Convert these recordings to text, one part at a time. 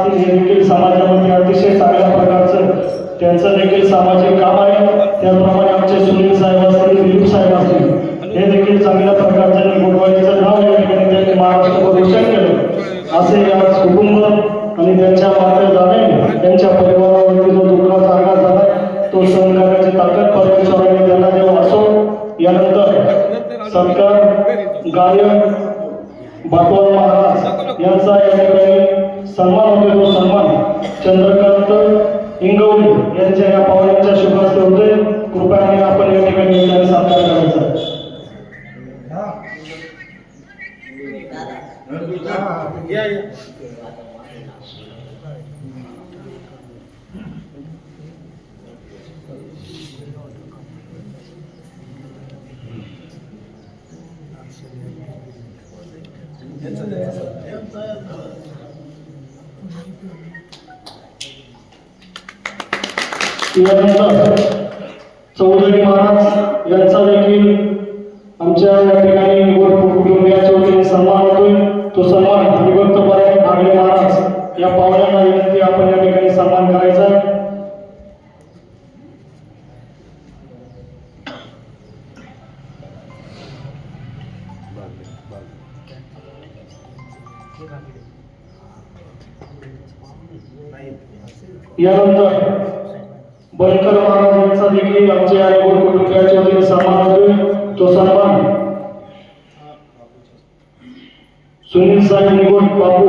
असतील हे देखील समाजामध्ये अतिशय चांगल्या प्रकारचं त्यांचं देखील सामाजिक काम आहे। त्याप्रमाणे आमचे सुनील साहेब असतील, दिलीप साहेब असतील हे देखील चांगल्या प्रकारचं गुणवत्तेचं नाव या ठिकाणी त्यांनी महाराष्ट्रावर रोशन केलं। असे आज कुटुंब आणि त्यांच्या माते जाणे त्यांच्या परिवारावरती जो दुःखाचा आघात झाला तो सहन करण्याची ताकद परमेश्वराने त्यांना देव असो। यानंतर सरकार गायक बाटवाल महाराज यांचा या ठिकाणी सन्मान होतो। तो सन्मान चंद्रकांत इंगवले यांच्या या पावलांच्या शुभ हस्ते होते। कृपयाने आपण या ठिकाणी साकार करायचं। यानंतर चौधरी महाराज यांचा देखील आमच्या या ठिकाणी कुटुंबियाच्या वतीने सन्मान होतोय। तो सन्मान विभक्तपणे भागले महाराज या पाहुण्यांना विनंती आपण या ठिकाणी सन्मान करायचा। यानंतर बनकर महाराज यांचा देखील आमच्या कुटुंबियाच्या वतीने सन्मान होतोय। तो सन्मान सुनील साहेब निगोट बापू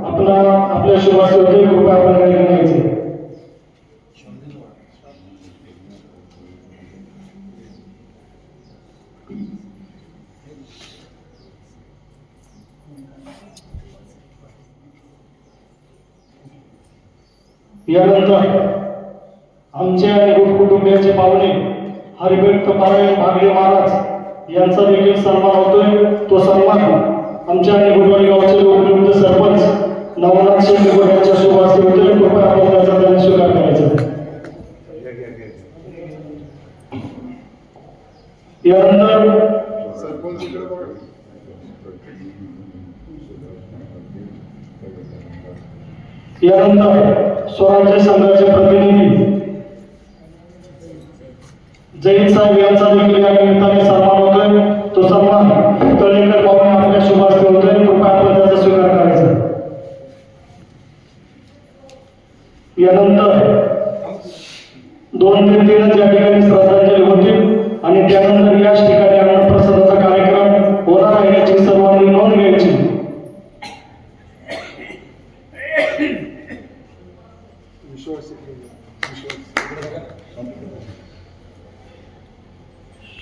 आपल्या शुभ हस्ते होते। कृपया आपण घ्यायचे। यानंतर आमच्या कुटुंबियाचे पाहुणे हरिभक्त पारायण भागले महाराज यांचा देखील सन्मान होतोय। तो सन्मान आमच्या निगुडवाडी गावचे लोकनियुक्त सरपंच नवनाथ सिंह निगुड यांच्या शुभ हस्ते होतोय। कृपया आपण त्याचा त्यांनी स्वीकार करायचा। यानंतर स्वराज्य संघाचे प्रतिनिधी जैन साहेब यांचा देखील या निमित्ताने सन्मान होतोय। तो सन्मान तळेकर पाहुणे आपल्या शुभ हस्ते होतोय। कृपया आपण त्याचा स्वीकार करायचा। यानंतर 2 ते 3 या ठिकाणी श्रद्धांजली होतील आणि त्यानंतर याच ठिकाणी अन्नप्रसादाचा कार्यक्रम होणार आहे याची सर्वांनी नोंद घ्यायची।